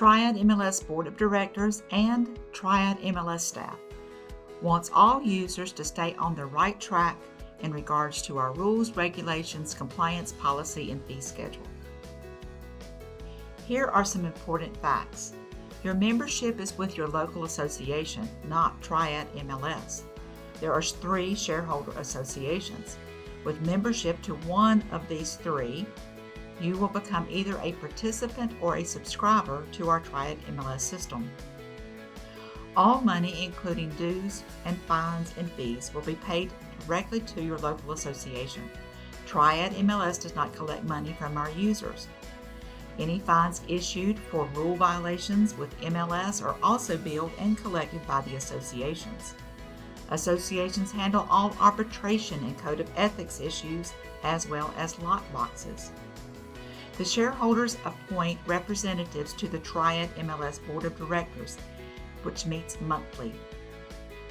Triad MLS Board of Directors, and Triad MLS staff wants all users to stay on the right track in regards to our rules, regulations, compliance policy, and fee schedule. Here are some important facts. Your membership is with your local association, not Triad MLS. There are 3 shareholder associations. With membership to one of these 3, you will become either a participant or a subscriber to our Triad MLS system. All money, including dues and fines and fees, will be paid directly to your local association. Triad MLS does not collect money from our users. Any fines issued for rule violations with MLS are also billed and collected by the associations. Associations handle all arbitration and code of ethics issues as well as lockboxes. The shareholders appoint representatives to the Triad MLS Board of Directors, which meets monthly.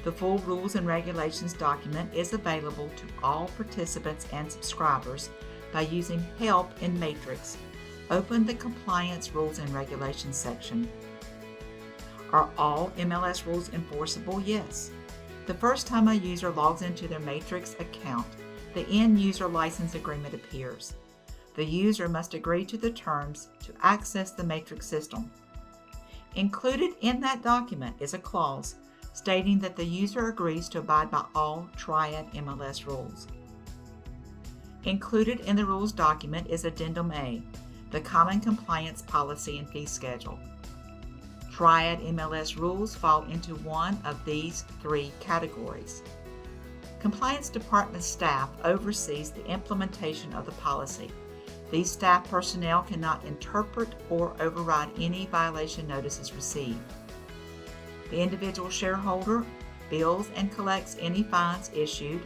The full rules and regulations document is available to all participants and subscribers by using Help in Matrix. Open the Compliance Rules and Regulations section. Are all MLS rules enforceable? Yes. The first time a user logs into their Matrix account, the End User License Agreement appears. The user must agree to the terms to access the Matrix system. Included in that document is a clause stating that the user agrees to abide by all Triad MLS rules. Included in the rules document is Addendum A, the Common Compliance Policy and Fee Schedule. Triad MLS rules fall into one of these 3 categories. Compliance Department staff oversees the implementation of the policy. These staff personnel cannot interpret or override any violation notices received. The individual shareholder bills and collects any fines issued.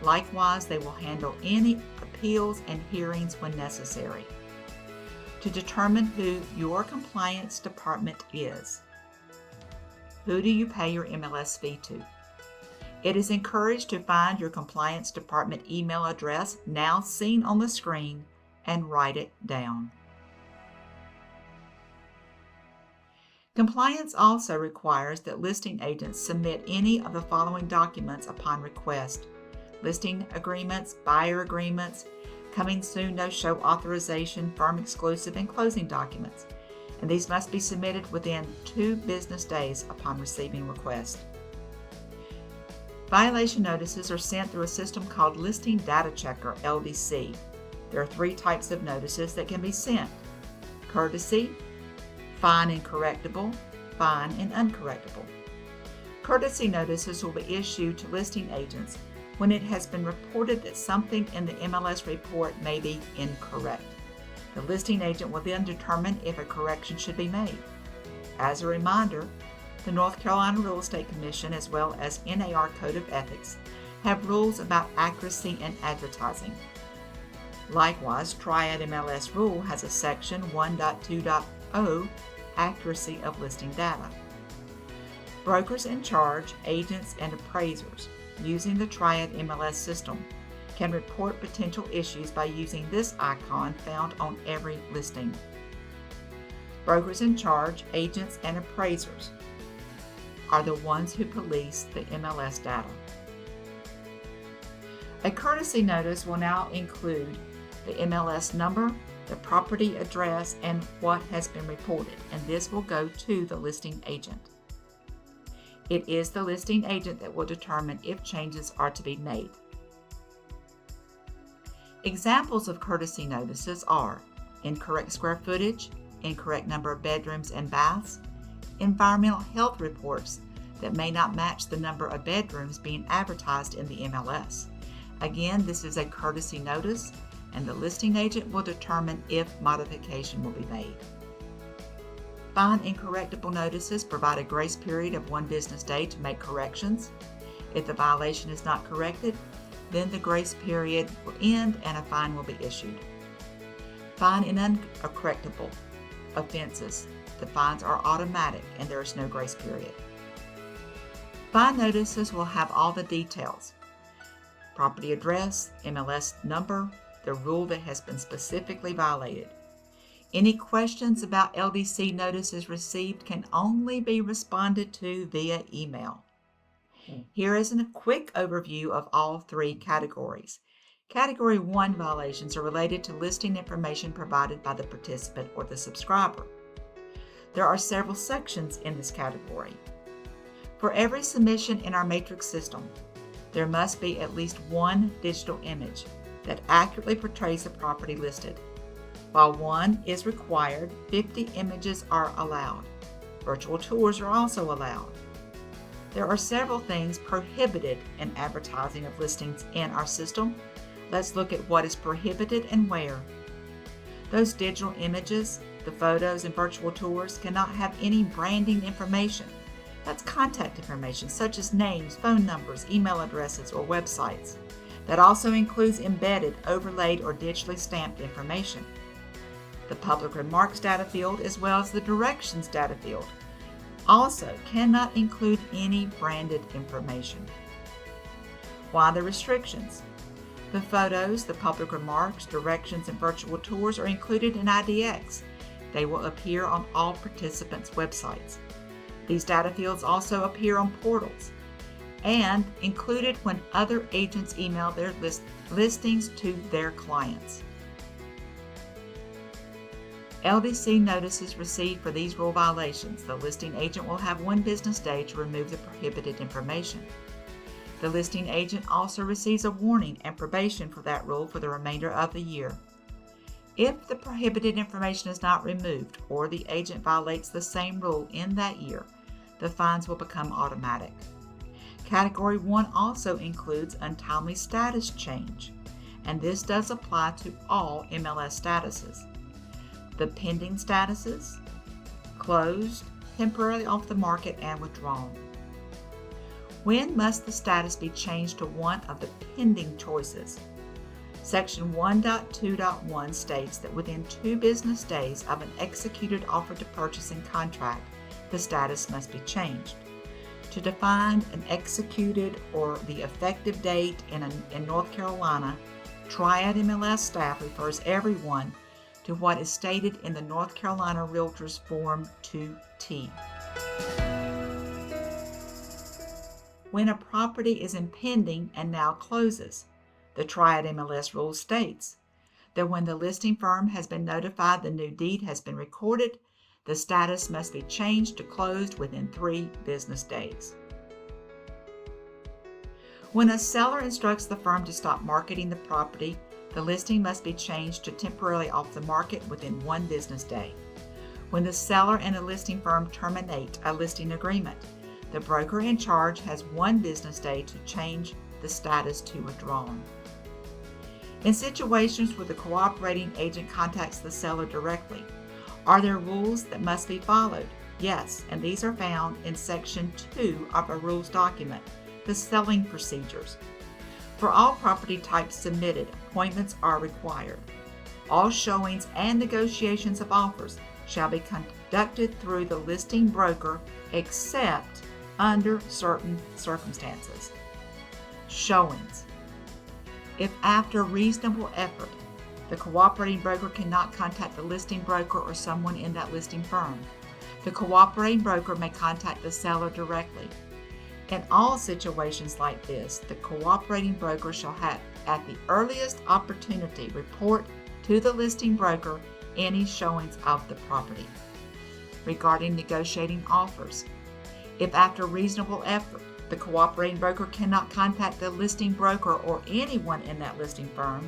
Likewise, they will handle any appeals and hearings when necessary. To determine who your compliance department is, who do you pay your MLS fee to? It is encouraged to find your compliance department email address, now seen on the screen, and write it down. Compliance also requires that listing agents submit any of the following documents upon request: listing agreements, buyer agreements, coming soon no-show authorization, firm exclusive, and closing documents. And these must be submitted within 2 business days upon receiving request. Violation notices are sent through a system called Listing Data Checker, LDC. There are 3 types of notices that can be sent: courtesy, fine and correctable, fine and uncorrectable. Courtesy notices will be issued to listing agents when it has been reported that something in the MLS report may be incorrect. The listing agent will then determine if a correction should be made. As a reminder, the North Carolina Real Estate Commission as well as NAR Code of Ethics have rules about accuracy and advertising. Likewise, Triad MLS Rule has a section 1.2.0, Accuracy of Listing Data. Brokers in charge, agents, and appraisers using the Triad MLS system can report potential issues by using this icon found on every listing. Brokers in charge, agents, and appraisers are the ones who police the MLS data. A courtesy notice will now include the MLS number, the property address, and what has been reported, and this will go to the listing agent. It is the listing agent that will determine if changes are to be made. Examples of courtesy notices are incorrect square footage, incorrect number of bedrooms and baths, environmental health reports that may not match the number of bedrooms being advertised in the MLS. Again, this is a courtesy notice, and the listing agent will determine if modification will be made. Fine and correctable notices provide a grace period of 1 business day to make corrections. If the violation is not corrected, then the grace period will end and a fine will be issued. Fine and uncorrectable offenses, the fines are automatic and there is no grace period. Fine notices will have all the details: property address, MLS number, the rule that has been specifically violated. Any questions about LDC notices received can only be responded to via email. Here is a quick overview of all three categories. Category 1 violations are related to listing information provided by the participant or the subscriber. There are several sections in this category. For every submission in our matrix system, there must be at least one digital image that accurately portrays the property listed. While one is required, 50 images are allowed. Virtual tours are also allowed. There are several things prohibited in advertising of listings in our system. Let's look at what is prohibited and where. Those digital images, the photos and virtual tours cannot have any branding information. That's contact information such as names, phone numbers, email addresses, or websites. That also includes embedded, overlaid, or digitally stamped information. The public remarks data field as well as the directions data field also cannot include any branded information. Why the restrictions? The photos, the public remarks, directions, and virtual tours are included in IDX. They will appear on all participants' websites. These data fields also appear on portals and included when other agents email their listings to their clients. LDC notices received for these rule violations. The listing agent will have 1 business day to remove the prohibited information. The listing agent also receives a warning and probation for that rule for the remainder of the year. If the prohibited information is not removed or the agent violates the same rule in that year, the fines will become automatic. Category 1 also includes untimely status change, and this does apply to all MLS statuses. The pending statuses, closed, temporarily off the market, and withdrawn. When must the status be changed to one of the pending choices? Section 1.2.1 states that within 2 business days of an executed offer to purchase and contract, the status must be changed. To define an executed or the effective date in North Carolina, Triad MLS staff refers everyone to what is stated in the North Carolina Realtors Form 2T. When a property is impending and now closes, the Triad MLS rule states that when the listing firm has been notified the new deed has been recorded, the status must be changed to closed within 3 business days. When a seller instructs the firm to stop marketing the property, the listing must be changed to temporarily off the market within 1 business day. When the seller and a listing firm terminate a listing agreement, the broker in charge has 1 business day to change the status to withdrawn. In situations where the cooperating agent contacts the seller directly, are there rules that must be followed? Yes, and these are found in Section 2 of a rules document, the selling procedures. For all property types submitted, appointments are required. All showings and negotiations of offers shall be conducted through the listing broker except under certain circumstances. Showings. If after reasonable effort, the cooperating broker cannot contact the listing broker or someone in that listing firm, the cooperating broker may contact the seller directly. In all situations like this, the cooperating broker shall have, at the earliest opportunity, report to the listing broker any showings of the property. Regarding negotiating offers, if after reasonable effort, the cooperating broker cannot contact the listing broker or anyone in that listing firm,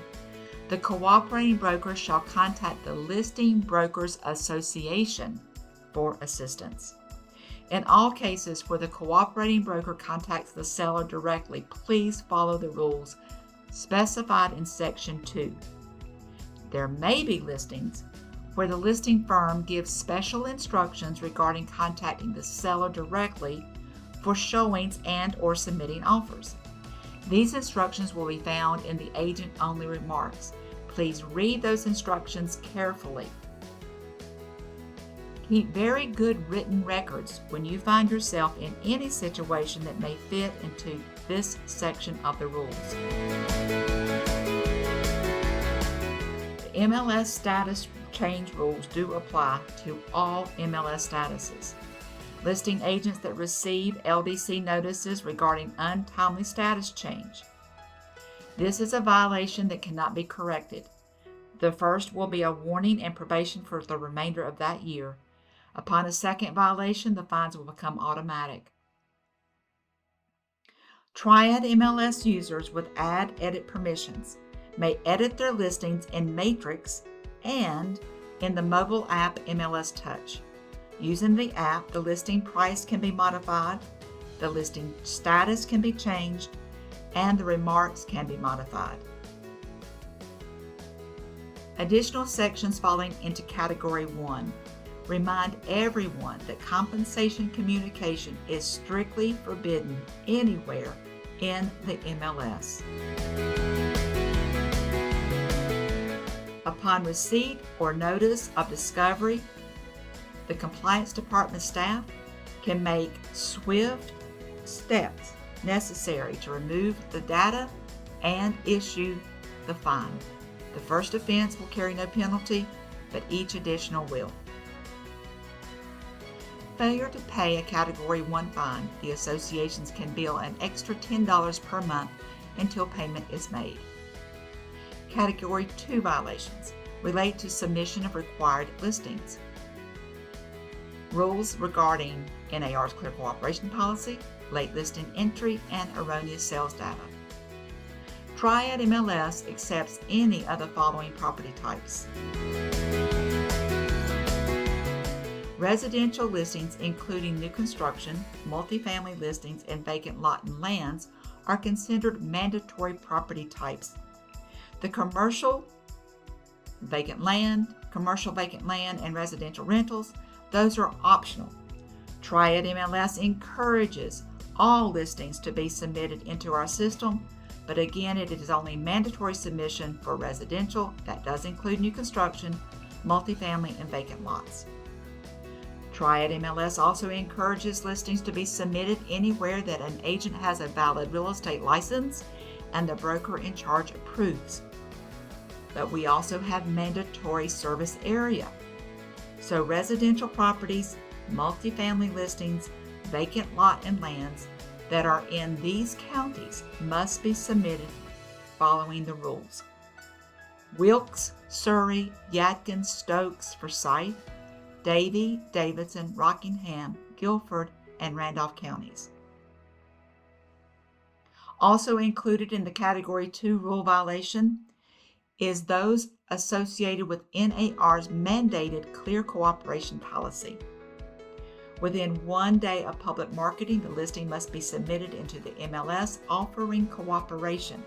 the cooperating broker shall contact the Listing Brokers Association for assistance. In all cases where the cooperating broker contacts the seller directly, please follow the rules specified in Section 2. There may be listings where the listing firm gives special instructions regarding contacting the seller directly for showings and/or submitting offers. These instructions will be found in the agent-only remarks. Please read those instructions carefully. Keep very good written records when you find yourself in any situation that may fit into this section of the rules. The MLS status change rules do apply to all MLS statuses. Listing agents that receive LDC notices regarding untimely status change. This is a violation that cannot be corrected. The first will be a warning and probation for the remainder of that year. Upon a second violation, the fines will become automatic. Triad MLS users with Add Edit permissions may edit their listings in Matrix and in the mobile app MLS Touch. Using the app, the listing price can be modified, the listing status can be changed, and the remarks can be modified. Additional sections falling into Category 1 remind everyone that compensation communication is strictly forbidden anywhere in the MLS. Upon receipt or notice of discovery, the Compliance Department staff can make swift steps necessary to remove the data and issue the fine. The first offense will carry no penalty, but each additional will. Failure to pay a Category 1 fine, the associations can bill an extra $10 per month until payment is made. Category 2 violations relate to submission of required listings. Rules regarding NAR's Clear Cooperation Policy, late listing entry, and erroneous sales data. Triad MLS accepts any of the following property types. Residential listings, including new construction, multifamily listings, and vacant lot and lands, are considered mandatory property types. The commercial vacant land, and residential rentals, those are optional. Triad MLS encourages all listings to be submitted into our system, but again, it is only mandatory submission for residential. That does include new construction, multifamily, and vacant lots. Triad MLS also encourages listings to be submitted anywhere that an agent has a valid real estate license and the broker in charge approves. But we also have mandatory service area. So residential properties, multifamily listings, vacant lot and lands that are in these counties must be submitted following the rules. Wilkes, Surrey, Yadkin, Stokes, Forsyth, Davie, Davidson, Rockingham, Guilford, and Randolph counties. Also included in the Category 2 rule violation is those associated with NAR's mandated Clear Cooperation Policy. Within 1 day of public marketing, the listing must be submitted into the MLS offering cooperation.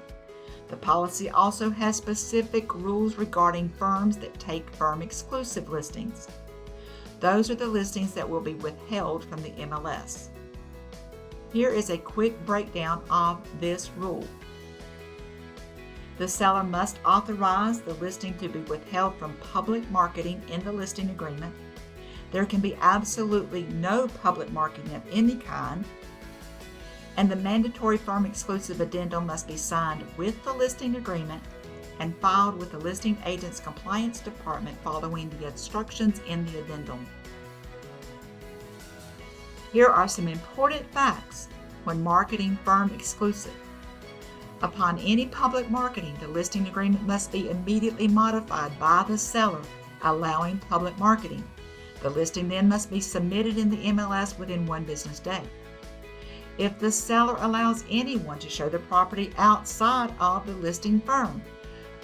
The policy also has specific rules regarding firms that take firm-exclusive listings. Those are the listings that will be withheld from the MLS. Here is a quick breakdown of this rule. The seller must authorize the listing to be withheld from public marketing in the listing agreement. There can be absolutely no public marketing of any kind, and the mandatory firm-exclusive addendum must be signed with the listing agreement and filed with the listing agent's compliance department following the instructions in the addendum. Here are some important facts when marketing firm-exclusive. Upon any public marketing, the listing agreement must be immediately modified by the seller allowing public marketing. The listing then must be submitted in the MLS within 1 business day. If the seller allows anyone to show the property outside of the listing firm,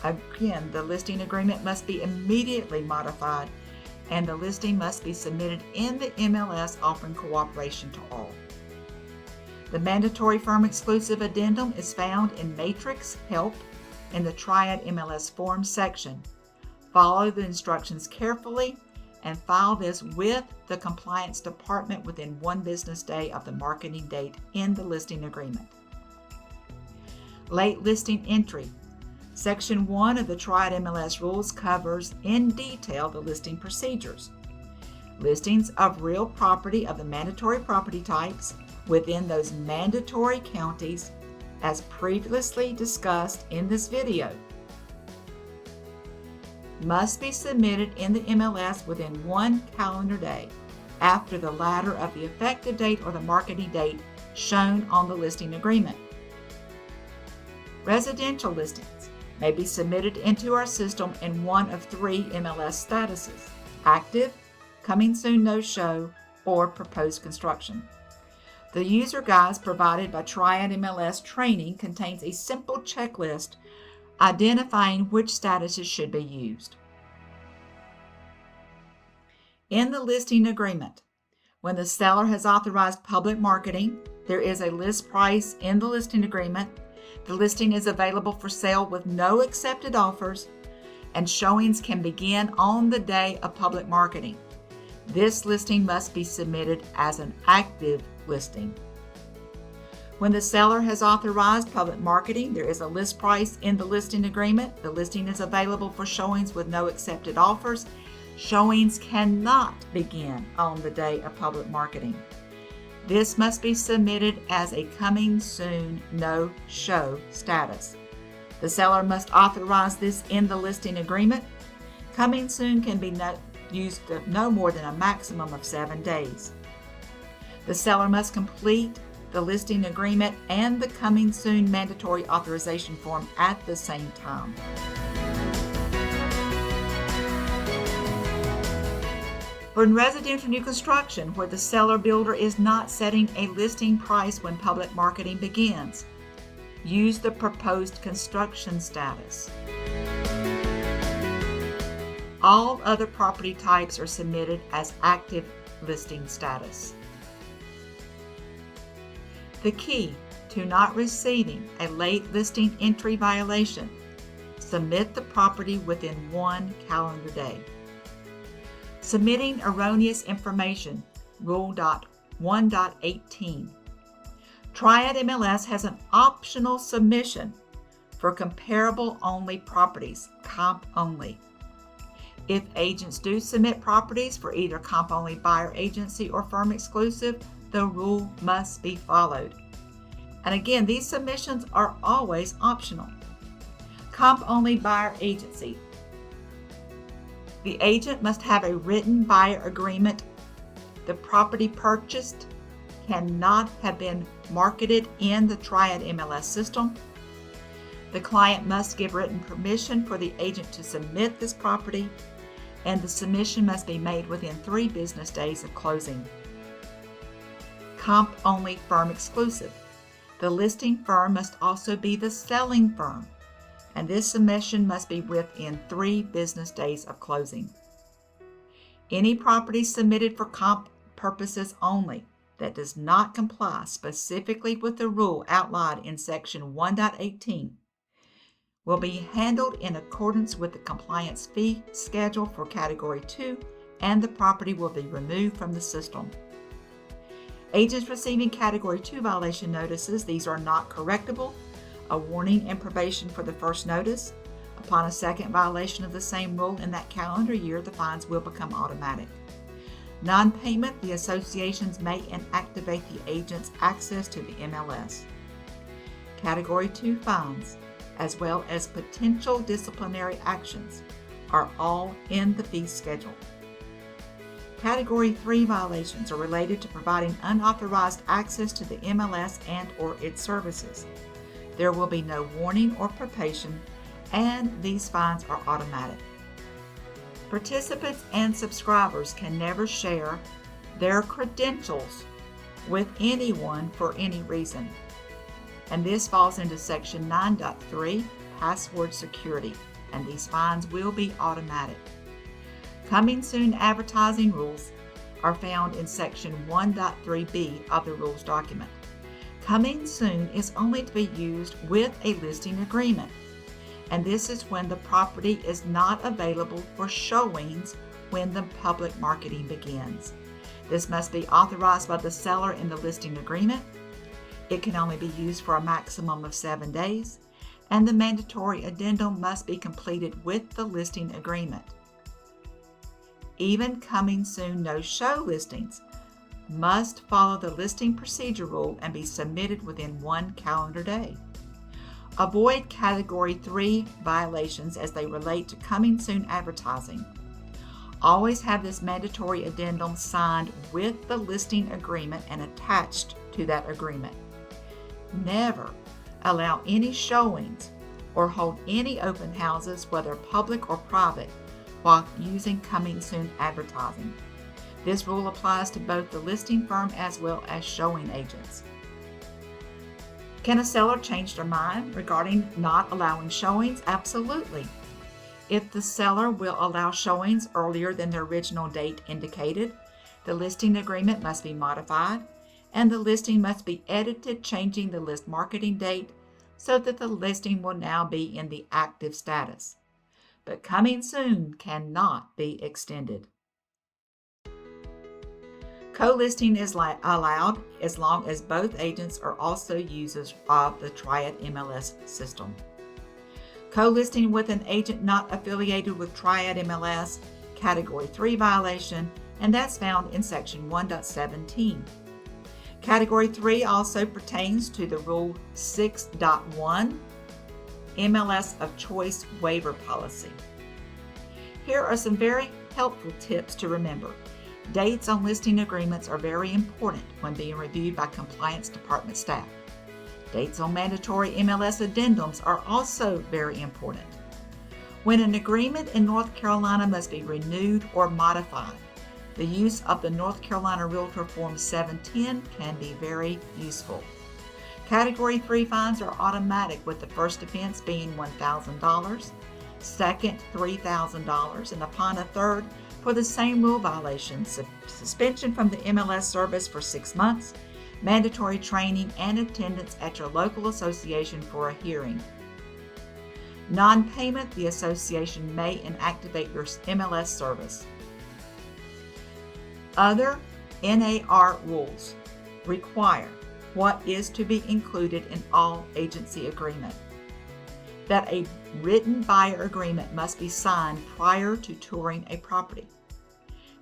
again, the listing agreement must be immediately modified and the listing must be submitted in the MLS offering cooperation to all. The mandatory firm-exclusive addendum is found in Matrix Help in the Triad MLS Forms section. Follow the instructions carefully and file this with the Compliance Department within 1 business day of the marketing date in the listing agreement. Late listing entry. Section 1 of the Triad MLS rules covers in detail the listing procedures. Listings of real property of the mandatory property types within those mandatory counties as previously discussed in this video. must be submitted in the MLS within 1 calendar day after the latter of the effective date or the marketing date shown on the listing agreement. Residential listings may be submitted into our system in one of 3 MLS statuses: active, coming soon, no show, or proposed construction. The user guides provided by Triad MLS Training contains a simple checklist identifying which statuses should be used. In the listing agreement, when the seller has authorized public marketing, there is a list price in the listing agreement. The listing is available for sale with no accepted offers, and showings can begin on the day of public marketing. This listing must be submitted as an active listing. When the seller has authorized public marketing, there is a list price in the listing agreement. The listing is available for showings with no accepted offers. Showings cannot begin on the day of public marketing. This must be submitted as a coming soon, no show status. The seller must authorize this in the listing agreement. Coming soon can be used no more than a maximum of 7 days. The seller must complete the listing agreement and the coming soon mandatory authorization form at the same time. For residential new construction, where the seller builder is not setting a listing price when public marketing begins, use the proposed construction status. All other property types are submitted as active listing status. The key to not receiving a late listing entry violation: submit the property within 1 calendar day. Submitting erroneous information, Rule 1.18. Triad MLS has an optional submission for comparable only properties, comp only. If agents do submit properties for either comp only buyer agency or firm exclusive, the rule must be followed. And again, these submissions are always optional. Comp only buyer agency. The agent must have a written buyer agreement. The property purchased cannot have been marketed in the Triad MLS system. The client must give written permission for the agent to submit this property, and the submission must be made within 3 business days of closing. Comp only firm exclusive. The listing firm must also be the selling firm, and this submission must be within 3 business days of closing. Any property submitted for comp purposes only that does not comply specifically with the rule outlined in Section 1.18 will be handled in accordance with the compliance fee schedule for Category 2, and the property will be removed from the system. Agents receiving Category 2 violation notices, these are not correctable. A warning and probation for the first notice. Upon a second violation of the same rule in that calendar year, the fines will become automatic. Non-payment, the associations may inactivate the agent's access to the MLS. Category 2 fines, as well as potential disciplinary actions, are all in the fee schedule. Category 3 violations are related to providing unauthorized access to the MLS and/or its services. There will be no warning or probation, and these fines are automatic. Participants and subscribers can never share their credentials with anyone for any reason, and this falls into Section 9.3, password security, and these fines will be automatic. Coming soon advertising rules are found in Section 1.3b of the rules document. Coming soon is only to be used with a listing agreement, and this is when the property is not available for showings when the public marketing begins. This must be authorized by the seller in the listing agreement. It can only be used for a maximum of 7 days, and the mandatory addendum must be completed with the listing agreement. Even coming soon no-show listings must follow the listing procedure rule and be submitted within 1 calendar day. Avoid Category 3 violations as they relate to coming soon advertising. Always have this mandatory addendum signed with the listing agreement and attached to that agreement. Never allow any showings or hold any open houses, whether public or private, while using coming soon advertising. This rule applies to both the listing firm as well as showing agents. Can a seller change their mind regarding not allowing showings? Absolutely. If the seller will allow showings earlier than the original date indicated, the listing agreement must be modified and the listing must be edited, changing the list marketing date so that the listing will now be in the active status. But coming soon cannot be extended. Co-listing is allowed as long as both agents are also users of the Triad MLS system. Co-listing with an agent not affiliated with Triad MLS, Category 3 violation, and that's found in Section 1.17. Category 3 also pertains to the Rule 6.1 MLS of Choice Waiver Policy. Here are some very helpful tips to remember. Dates on listing agreements are very important when being reviewed by compliance department staff. Dates on mandatory MLS addendums are also very important. When an agreement in North Carolina must be renewed or modified, the use of the North Carolina Realtor Form 710 can be very useful. Category 3 fines are automatic, with the first offense being $1,000, second $3,000, and upon a third, for the same rule violation, suspension from the MLS service for 6 months, mandatory training, and attendance at your local association for a hearing. Non-payment, the association may inactivate your MLS service. Other NAR rules require what is to be included in all agency agreement. That a written buyer agreement must be signed prior to touring a property,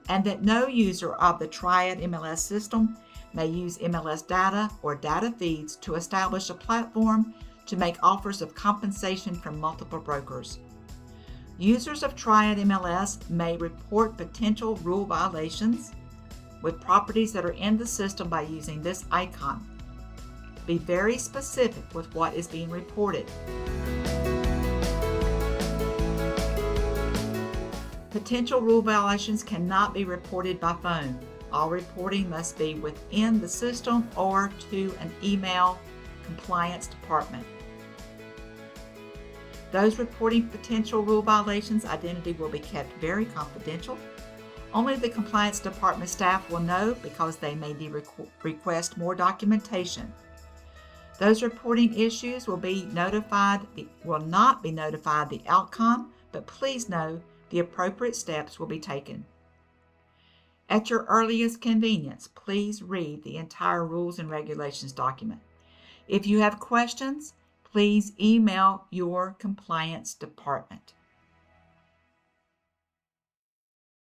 and that no user of the Triad MLS system may use MLS data or data feeds to establish a platform to make offers of compensation from multiple brokers. Users of Triad MLS may report potential rule violations with properties that are in the system by using this icon. Be very specific with what is being reported. Potential rule violations cannot be reported by phone. All reporting must be within the system or to an email compliance department. Those reporting potential rule violations, identity will be kept very confidential. Only the compliance department staff will know, because they may request more documentation. Those reporting issues will not be notified the outcome, but please know the appropriate steps will be taken. At your earliest convenience, please read the entire Rules and Regulations document. If you have questions, please email your compliance department.